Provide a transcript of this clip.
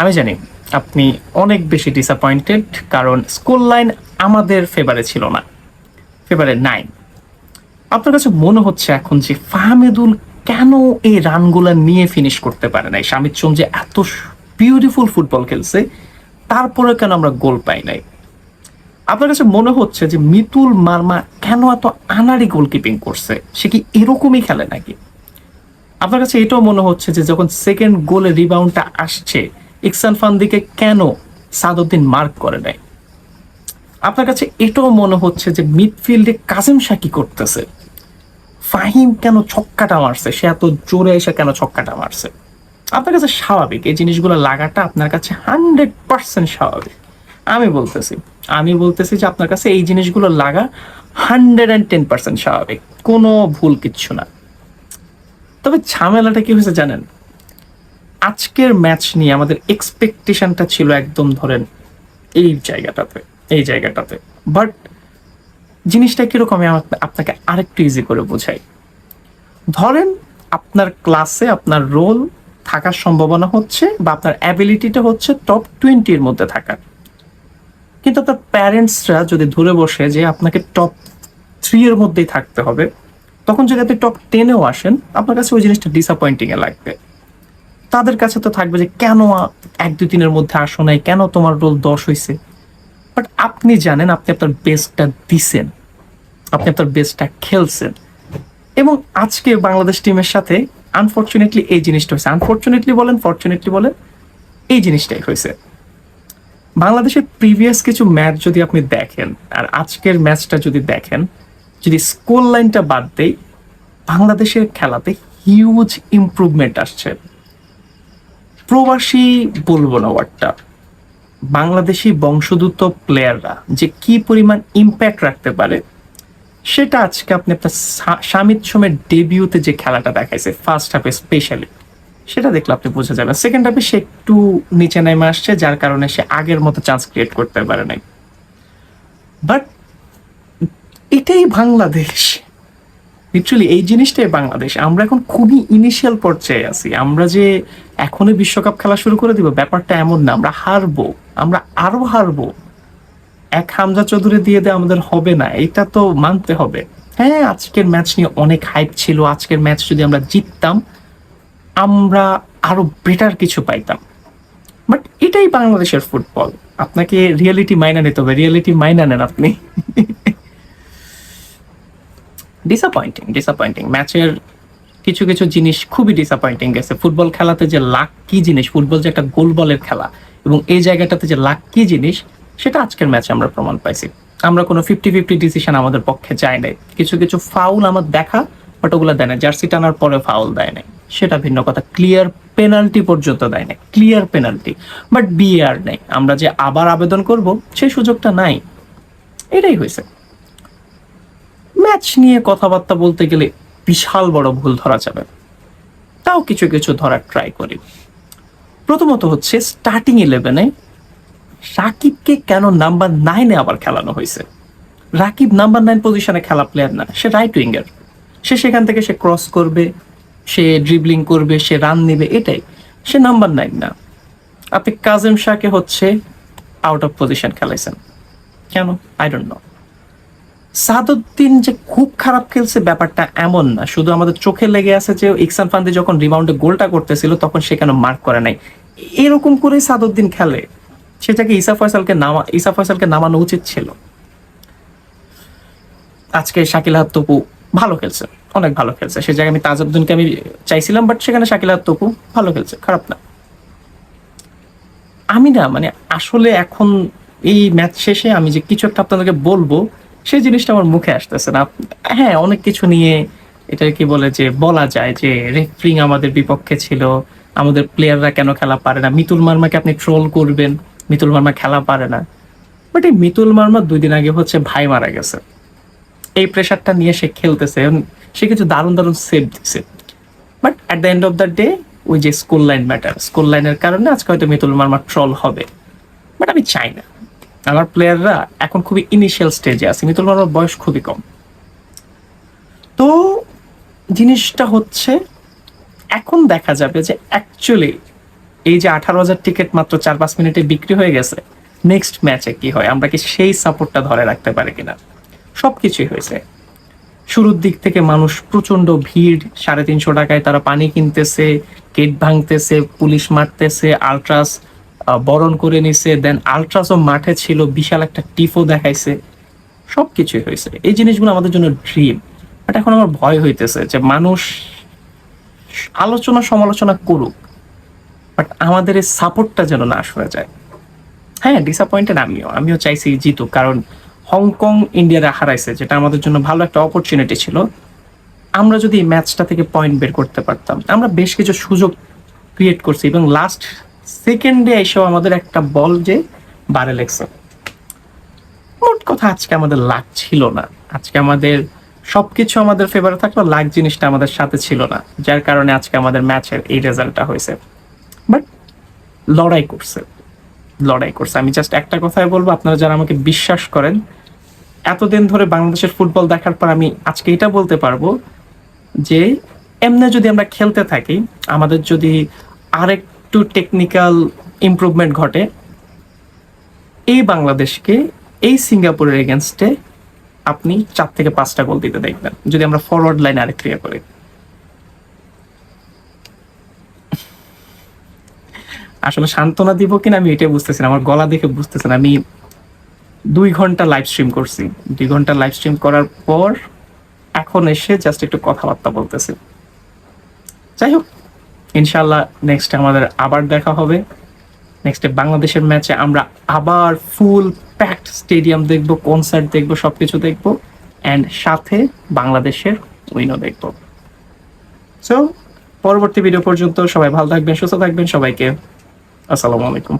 আমি জানি আপনি অনেক বেশি ডিসঅ্যাপয়েন্টেড, কারণ স্কুল লাইন আমাদের ফেভারে ছিল না, ফেভারে নাই। আপনার কাছে মনে হচ্ছে এখন যে ফাহমিদুল কেন এই রানগুলা নিয়ে ফিনিশ করতে পারে নাই? শামিদ সোম যে এত বিউটিফুল ফুটবল খেলছে, তারপরে কেন আমরা গোল পাই নাই? আপনার কাছে মনে হচ্ছে যে মিতুল মার্মা কেন এত আনাড়ি গোলকিপিং করছে? সে কি এরকমই খেলে নাকি? আপনার কাছে এটাও মনে হচ্ছে যে যখন সেকেন্ড গোলে রিবাউন্ডটা আসছে, ইকসান ফান্দিকে কেন সাদউদ্দিন মার্ক করে নাই? আপনার কাছে এটাও মনে হচ্ছে যে মিডফিল্ডে কাজিম শাহ কি করতেছে? ফাহিম কেন ছক্কাটা মারছে? সে এত জোরে এসে কেন ছক্কাটা মারছে? আপনার কাছে স্বাভাবিক এই জিনিসগুলো লাগাটা, আপনার কাছে 100% স্বাভাবিক। আমি বলতেছি যে আপনার কাছে এই জিনিসগুলো লাগা 110% স্বাভাবিক, কোনো ভুল কিচ্ছু না। তবে ঝামেলাটা কি হয়েছে জানেন? আজকের ম্যাচ নিয়ে আমাদের এক্সপেকটেশনটা ছিল একদম ধরেন এই জায়গাটাতে। বাট জিনিসটা কিরকম আমি আপনাকে আরেকটু ইজি করে বোঝাই। ধরেন আপনার ক্লাসে আপনার রোল থাকার সম্ভাবনা হচ্ছে, বা আপনার অ্যাবিলিটিটা হচ্ছে টপ 20-র মধ্যে থাকার, কিন্তু আপনার প্যারেন্টসরা যদি ধরে বসে যে আপনাকে টপ 3-এর মধ্যেই থাকতে হবে, তখন যদি আপনি টপ 10-এও আসেন, আপনার কাছে ওই জিনিসটা ডিসঅ্যাপয়েন্টিং এ লাগবে। তাদের কাছে তো থাকবে যে কেন 1-2-3-এর মধ্যে আসো নাই, কেন তোমার রোল 10 হয়েছে। বাট আপনি জানেন আপনি আপনার বেস্টটা দিছেন, আপনি আপনার বেস্টটা খেলছেন, এবং আজকে বাংলাদেশ টিমের সাথে আনফরচুনেটলি এই জিনিসটা হয়েছে। আনফরচুনেটলি বলেন, ফরচুনেটলি বলেন, এই জিনিসটাই হয়েছে। বাংলাদেশের প্রিভিয়াস কিছু ম্যাচ যদি আপনি দেখেন আর আজকের ম্যাচটা যদি দেখেন, যদি স্কোর লাইনটা বাদ দেই, বাংলাদেশের খেলাতে হিউজ ইমপ্রুভমেন্ট আসছে। প্রবাসী বলবো না ওয়ার্ডটা, বাংলাদেশি বংশোদ্ভূত প্লেয়াররা যে কি পরিমাণ ইম্প্যাক্ট রাখতে পারে, সেটা আজকে আপনি আপনার শামিদ সোমের ডেবিউতে যে খেলাটা দেখাইছে ফার্স্ট হাফে স্পেশালি, সেটা দেখলে আপনি বোঝা যাবে। সেকেন্ড হাফে সে একটু নিচে নেমে আসছে, যার কারণে সে আগের মতো চান্স ক্রিয়েট করতে পারে নাই। বাট এটাই বাংলাদেশ, লিটারালি এই জিনিসটাই বাংলাদেশ। আমরা এখন খুবই ইনিশিয়াল পর্যায়ে আছি। আমরা যে এখনই বিশ্বকাপ খেলা শুরু করে দিব ব্যাপারটা এমন না। আমরা হারবো, আমরা আরো হারবো। এক হামজা চৌধুরী দিয়ে দেয় আমাদের হবে না, এটা তো মানতে হবে। হ্যাঁ, আজকের ম্যাচ নিয়ে অনেক হাইপ ছিল, আজকের ম্যাচ যদি আমরা জিততাম আমরা আরো বেটার কিছু পাইতাম। বাট এটাই বাংলাদেশের ফুটবল, আপনাকে রিয়েলিটি মাইনা নিতে হবে। রিয়েলিটি মাইনা নেন আপনি। ডিসঅ্যাপয়েন্টিং ম্যাচের কিছু কিছু জিনিস খুবই ডিসঅ্যাপয়েন্টিং গেছে। ফুটবল খেলাতে যে লাকি জিনিস, ফুটবল যে একটা গোল বলের খেলা, এবং এই জায়গাটাতে যে লাকি জিনিস, সেটা আজকের ম্যাচে আমরা প্রমাণ পাইছি। আমরা কোনো 50-50 ডিসিশন আমাদের পক্ষে যায় নাই। কিছু কিছু ফাউল আমার দেখা, বাট ওগুলো দেয় না। জার্সি টানার পরে ফাউল দেয় নাই, সেটা ভিন্ন কথা। ক্লিয়ার পেনাল্টি পর্যন্ত দেয় নাই, ক্লিয়ার পেনাল্টি, বাট বিএআর নেই। আমরা যে আবার আবেদন করব সেই সুযোগটা নাই। এটাই হয়েছে। ম্যাচ নিয়ে কথাবার্তা বলতে গেলে বিশাল বড় ভুল ধরা যাবে, তাও কিছু কিছু ধরার ট্রাই করি। প্রথমত হচ্ছে স্টার্টিং 11-এ রাকিবকে কেন নাম্বার 9-এ আবার খেলানো হয়েছে? রাকিব নাম্বার 9 পজিশনে খেলা প্লেয়ার না, সে রাইট উইঙ্গার। সে সেখান থেকে সে ক্রস করবে, সে ড্রিবলিং করবে, সে রান নিবে, এটাই। সে নাম্বার 9 না। আপনি কাজিম শাহকে হচ্ছে আউট অফ পজিশন খেলাইছেন কেন? I don't know. সাদউদ্দিন যে খুব খারাপ খেলছে ব্যাপারটা এমন না, শুধু আমাদের চোখে লেগে আছে যে ইকসান ফান্দি যখন রিবাউন্ডে গোলটা করতেছিল তখন সে কেন মার্ক করে নাই। এরকম করে সাদউদ্দিন খেলে, সেটাকে ইসা ফয়সালকে নামানো উচিত ছিল। আজকে শাকিল আহাদ তপু ভালো খেলছে, অনেক ভালো খেলছে। সে জায়গায় আমি তাজউদ্দিনকে আমি চাইছিলাম, বাট সেখানে শাকিল আহাদ তপু ভালো খেলছে, খারাপ না। আমি না মানে আসলে এখন এই ম্যাচ শেষে আমি যে কিছু একটা আপনাদেরকে বলবো, সেই জিনিসটা আমার মুখে আসতেছে না। হ্যাঁ, অনেক কিছু নিয়ে এটা কি বলে যে বলা যায় যে রেফারিং আমাদের বিপক্ষে ছিল, আমাদের প্লেয়াররা কেন খেলা পারে না। মিতুল মার্মাকে আপনি ট্রোল করবেন, মিতুল মার্মা খেলা পারে না, বাট এই মিতুল মার্মা 2 দিন আগে হচ্ছে ভাই মারা গেছে, এই প্রেশারটা নিয়ে সে খেলতেছে, সে কিছু দারুণ দারুণ সেভ দিছে। But at the end of the day ওই যে স্কুল লাইন ম্যাটার, স্কুল লাইনের কারণে আজকে হয়তো মিতুল মার্মা ট্রল হবে। বাট আমি চাই না, আমার প্লেয়াররা এখন খুবই ইনিশিয়াল স্টেজে আছে, মিতুল মার্মার বয়স খুবই কম। তো জিনিসটা হচ্ছে এখন দেখা যাবে যে অ্যাকচুয়ালি এই যে 18,000 টিকিট মাত্র 4-5 মিনিটে বিক্রি হয়ে গেছে, নেক্সট ম্যাচে কি হয়, আমরা কি সেই সাপোর্টটা ধরে রাখতে পারি কিনা। সবকিছুই হয়েছে। শুরুর দিক থেকে মানুষ প্রচন্ড ভিড়, 350 টাকায় তারা পানি কিনতেছে, গেট ভাঙতেছে, পুলিশ মারতেছে, আলট্রাস বরণ করে নিছে, দেন আলট্রাসও মাঠে ছিল, বিশাল একটা টিফও দেখাইছে, সবকিছুই হয়েছে। এই জিনিসগুলো আমাদের জন্য ড্রিম। বাট এখন আমার ভয় হইতেছে যে মানুষ আলোচনা সমালোচনা করুক, বাট আমাদের এই সাপোর্টটা যেন না সরে যায়। হ্যাঁ, ডিসঅ্যাপয়েন্টেড আমিও চাইছি জিতুক, কারণ হংকং ইন্ডিয়ারা হারাইছে, যেটা আমাদের জন্য ভালো একটা অপরচুনিটি ছিল। আমরা যদি এই ম্যাচটা থেকে পয়েন্ট বের করতে পারতাম, আমরা বেশ কিছু সুযোগ ক্রিয়েট করছি, এবং লাস্ট সেকেন্ডে এসেও আমাদের একটা বল যে বারে লেগছে। মোট কথা আজকে আমাদের লাক ছিল না, আজকে আমাদের সবকিছু আমাদের ফেভারে থাকলো, লাক জিনিসটা আমাদের সাথে ছিল না, যার কারণে আজকে আমাদের ম্যাচের এই রেজাল্টটা হয়েছে। বাট লড়াই করছে, লড়াই করছে। আমি জাস্ট একটা কথাই বলবো, আপনারা যারা আমাকে বিশ্বাস করেন, এতদিন ধরে বাংলাদেশের ফুটবল দেখার পর আমি আজকে এটা বলতে পারবো যে এমনি যদি আমরা খেলতে থাকি, আমাদের যদি আরেকটু টেকনিক্যাল ইমপ্রুভমেন্ট ঘটে, এই বাংলাদেশকে এই সিঙ্গাপুরের এগেনস্টে আপনি 4 থেকে 5টা গোল দিতে দেখবেন, যদি আমরা ফরওয়ার্ড লাইনে আরেক ক্রিয়া করি। আসলে সান্ত্বনা দিব কিনা আমি এটাই বুঝতেছি না, আমার গলা দেখে বুঝতেছি না। আমি 2 ঘন্টা লাইভ স্ট্রিম করছি, 2 ঘন্টা লাইভ স্ট্রিম করার পর এখন এসে জাস্ট একটু কথাবার্তা বলতেছি। যাই হোক, ইনশাল্লাহ নেক্সট আমাদের আবার দেখা হবে। নেক্সটে বাংলাদেশের ম্যাচে আমরা আবার ফুল প্যাকড স্টেডিয়াম দেখবো, কনসার্ট দেখবো, সবকিছু দেখবো, অ্যান্ড সাথে বাংলাদেশের উইনও দেখবো। সো পরবর্তী ভিডিও পর্যন্ত সবাই ভালো থাকবেন, সুস্থ থাকবেন। সবাইকে আসসালামু আলাইকুম।